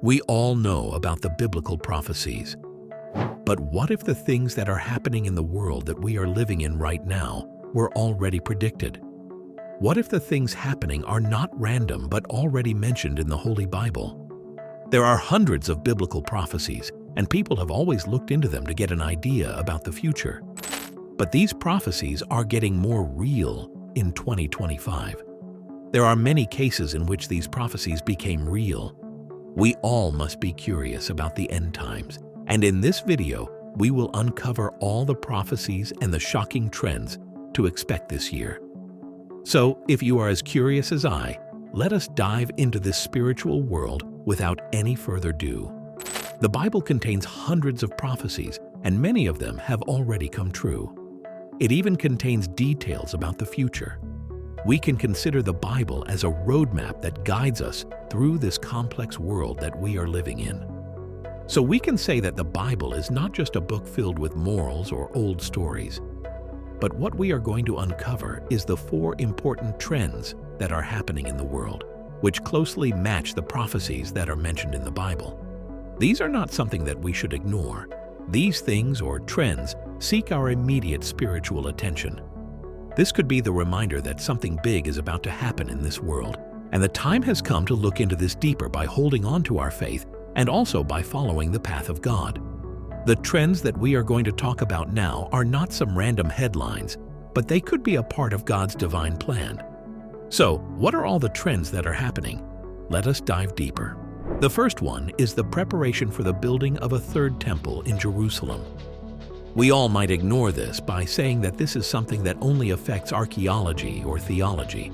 We all know about the biblical prophecies. But what if the things that are happening in the world that we are living in right now were already predicted? What if the things happening are not random but already mentioned in the Holy Bible? There are hundreds of biblical prophecies, and people have always looked into them to get an idea about the future. But these prophecies are getting more real in 2025. There are many cases in which these prophecies became real. We all must be curious about the end times, and in this video, we will uncover all the prophecies and the shocking trends to expect this year. So, if you are as curious as I, let us dive into this spiritual world without any further ado. The Bible contains hundreds of prophecies, and many of them have already come true. It even contains details about the future. We can consider the Bible as a roadmap that guides us through this complex world that we are living in. So we can say that the Bible is not just a book filled with morals or old stories. But what we are going to uncover is the 4 important trends that are happening in the world, which closely match the prophecies that are mentioned in the Bible. These are not something that we should ignore. These things or trends seek our immediate spiritual attention. This could be the reminder that something big is about to happen in this world, and the time has come to look into this deeper by holding on to our faith and also by following the path of God. The trends that we are going to talk about now are not some random headlines, but they could be a part of God's divine plan. So, what are all the trends that are happening? Let us dive deeper. The first one is the preparation for the building of a third temple in Jerusalem. We all might ignore this by saying that this is something that only affects archaeology or theology.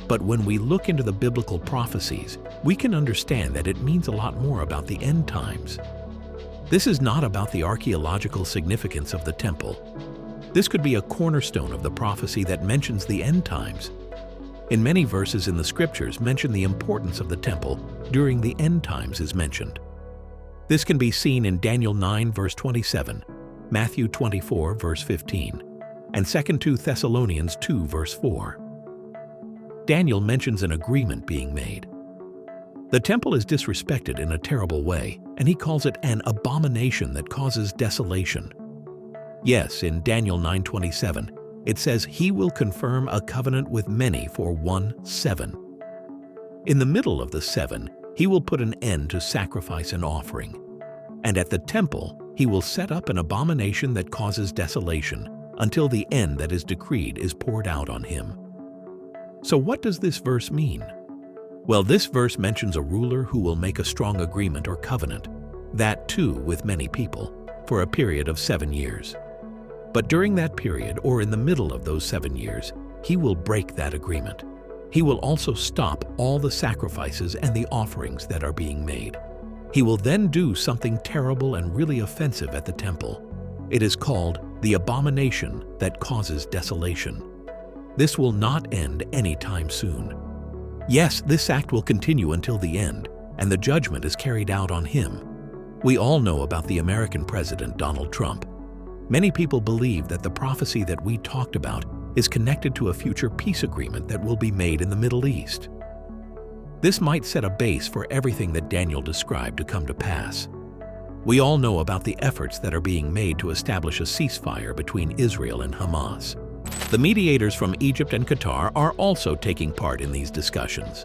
But when we look into the biblical prophecies, we can understand that it means a lot more about the end times. This is not about the archaeological significance of the temple. This could be a cornerstone of the prophecy that mentions the end times. In many verses in the scriptures mention the importance of the temple during the end times is mentioned. This can be seen in Daniel 9 verse 27, Matthew 24 verse 15, and 2 Thessalonians 2 verse 4. Daniel mentions an agreement being made. The temple is disrespected in a terrible way, and he calls it an abomination that causes desolation. Yes, in Daniel 9:27, it says he will confirm a covenant with many for 1/7. In the middle of the 7, he will put an end to sacrifice and offering. And at the temple, he will set up an abomination that causes desolation until the end that is decreed is poured out on him. So what does this verse mean? Well, this verse mentions a ruler who will make a strong agreement or covenant, that too with many people, for a period of 7 years. But during that period, or in the middle of those 7 years, he will break that agreement. He will also stop all the sacrifices and the offerings that are being made. He will then do something terrible and really offensive at the temple. It is called the abomination that causes desolation. This will not end anytime soon. Yes, this act will continue until the end, and the judgment is carried out on him. We all know about the American president, Donald Trump. Many people believe that the prophecy that we talked about is connected to a future peace agreement that will be made in the Middle East. This might set a base for everything that Daniel described to come to pass. We all know about the efforts that are being made to establish a ceasefire between Israel and Hamas. The mediators from Egypt and Qatar are also taking part in these discussions.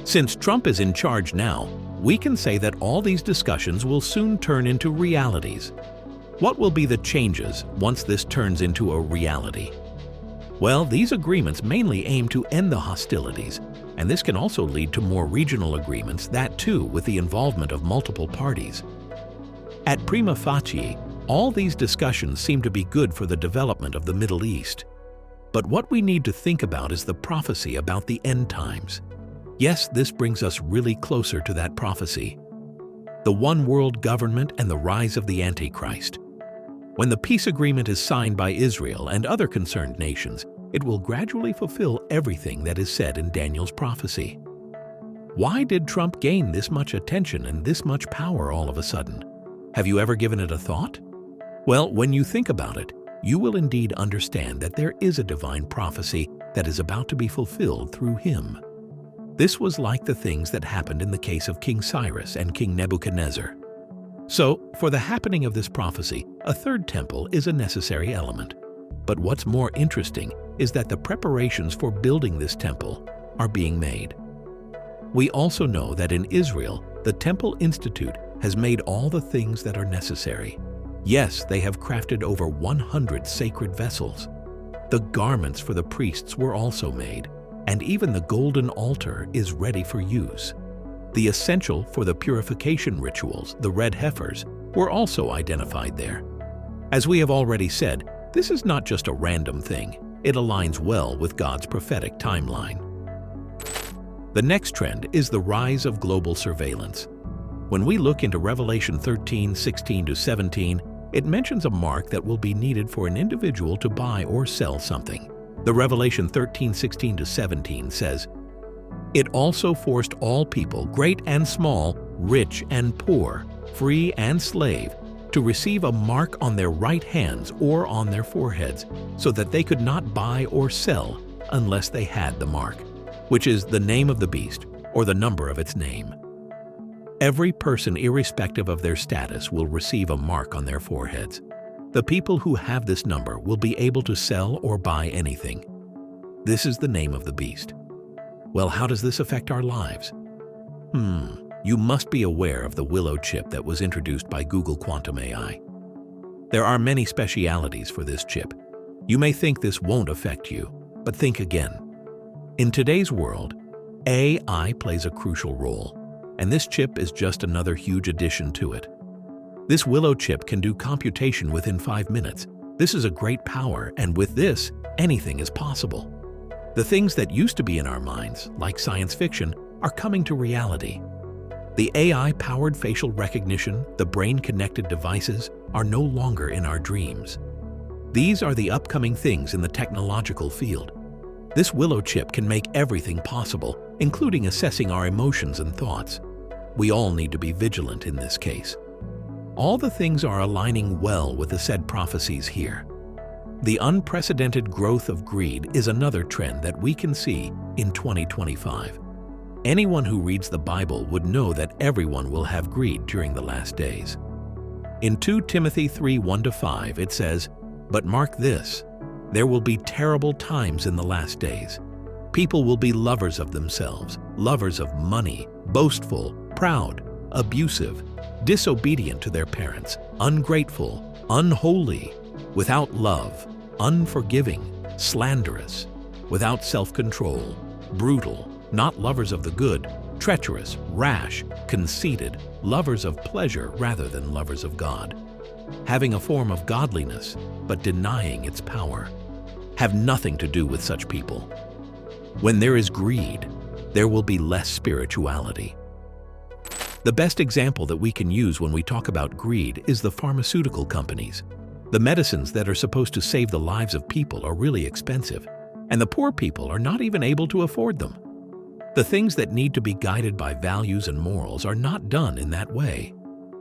Since Trump is in charge now, we can say that all these discussions will soon turn into realities. What will be the changes once this turns into a reality? Well, these agreements mainly aim to end the hostilities, and this can also lead to more regional agreements, that too with the involvement of multiple parties. At prima facie, all these discussions seem to be good for the development of the Middle East. But what we need to think about is the prophecy about the end times. Yes, this brings us really closer to that prophecy. The one world government and the rise of the Antichrist. When the peace agreement is signed by Israel and other concerned nations, it will gradually fulfill everything that is said in Daniel's prophecy. Why did Trump gain this much attention and this much power all of a sudden? Have you ever given it a thought? Well, when you think about it, you will indeed understand that there is a divine prophecy that is about to be fulfilled through him. This was like the things that happened in the case of King Cyrus and King Nebuchadnezzar. So, for the happening of this prophecy, a third temple is a necessary element. But what's more interesting is that the preparations for building this temple are being made. We also know that in Israel, the Temple Institute has made all the things that are necessary. Yes, they have crafted over 100 sacred vessels. The garments for the priests were also made, and even the golden altar is ready for use. The essential for the purification rituals, the red heifers, were also identified there. As we have already said, this is not just a random thing. It aligns well with God's prophetic timeline. The next trend is the rise of global surveillance. When we look into Revelation 13:16-17, it mentions a mark that will be needed for an individual to buy or sell something. The Revelation 13:16-17 says, "It also forced all people, great and small, rich and poor, free and slave, to receive a mark on their right hands or on their foreheads, so that they could not buy or sell unless they had the mark, which is the name of the beast or the number of its name." Every person, irrespective of their status, will receive a mark on their foreheads. The people who have this number will be able to sell or buy anything. This is the name of the beast. Well, how does this affect our lives? You must be aware of the Willow chip that was introduced by Google Quantum AI. There are many specialities for this chip. You may think this won't affect you, but think again. In today's world, AI plays a crucial role, and this chip is just another huge addition to it. This Willow chip can do computation within 5 minutes. This is a great power, and with this, anything is possible. The things that used to be in our minds, like science fiction, are coming to reality. The AI-powered facial recognition, the brain-connected devices, are no longer in our dreams. These are the upcoming things in the technological field. This Willow chip can make everything possible, including assessing our emotions and thoughts. We all need to be vigilant in this case. All the things are aligning well with the said prophecies here. The unprecedented growth of greed is another trend that we can see in 2025. Anyone who reads the Bible would know that everyone will have greed during the last days. In 2 Timothy 3:1-5, it says, "But mark this, there will be terrible times in the last days. People will be lovers of themselves, lovers of money, boastful, proud, abusive, disobedient to their parents, ungrateful, unholy, without love, unforgiving, slanderous, without self-control, brutal, not lovers of the good, treacherous, rash, conceited, lovers of pleasure rather than lovers of God, having a form of godliness but denying its power." Have nothing to do with such people. When there is greed, there will be less spirituality. The best example that we can use when we talk about greed is the pharmaceutical companies. The medicines that are supposed to save the lives of people are really expensive, and the poor people are not even able to afford them. The things that need to be guided by values and morals are not done in that way.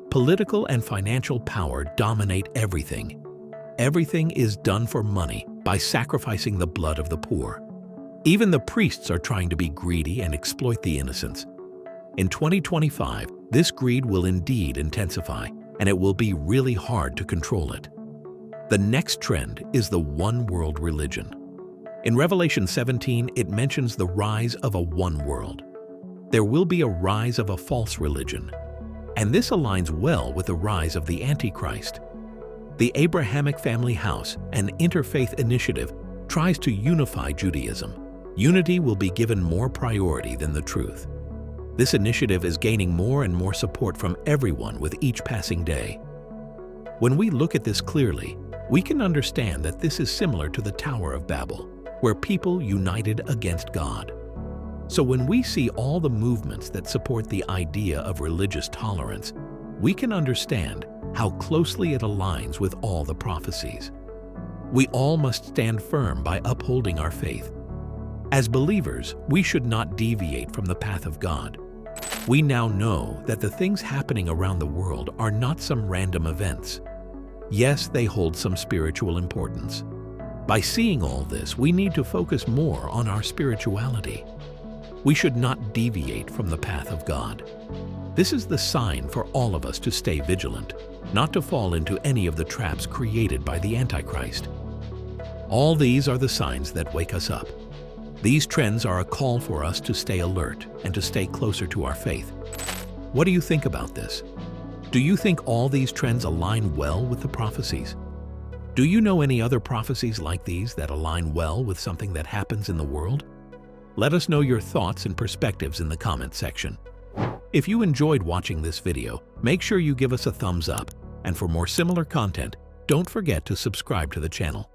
Political and financial power dominate everything. Everything is done for money by sacrificing the blood of the poor. Even the priests are trying to be greedy and exploit the innocents. In 2025, this greed will indeed intensify, and it will be really hard to control it. The next trend is the one-world religion. In Revelation 17, it mentions the rise of a one world. There will be a rise of a false religion, and this aligns well with the rise of the Antichrist. The Abrahamic Family House, an interfaith initiative, tries to unify Judaism. Unity will be given more priority than the truth. This initiative is gaining more and more support from everyone with each passing day. When we look at this clearly, we can understand that this is similar to the Tower of Babel, where people united against God. So when we see all the movements that support the idea of religious tolerance, we can understand how closely it aligns with all the prophecies. We all must stand firm by upholding our faith. As believers, we should not deviate from the path of God. We now know that the things happening around the world are not some random events. Yes, they hold some spiritual importance. By seeing all this, we need to focus more on our spirituality. We should not deviate from the path of God. This is the sign for all of us to stay vigilant, not to fall into any of the traps created by the Antichrist. All these are the signs that wake us up. These trends are a call for us to stay alert and to stay closer to our faith. What do you think about this? Do you think all these trends align well with the prophecies? Do you know any other prophecies like these that align well with something that happens in the world? Let us know your thoughts and perspectives in the comment section. If you enjoyed watching this video, make sure you give us a thumbs up, and for more similar content, don't forget to subscribe to the channel.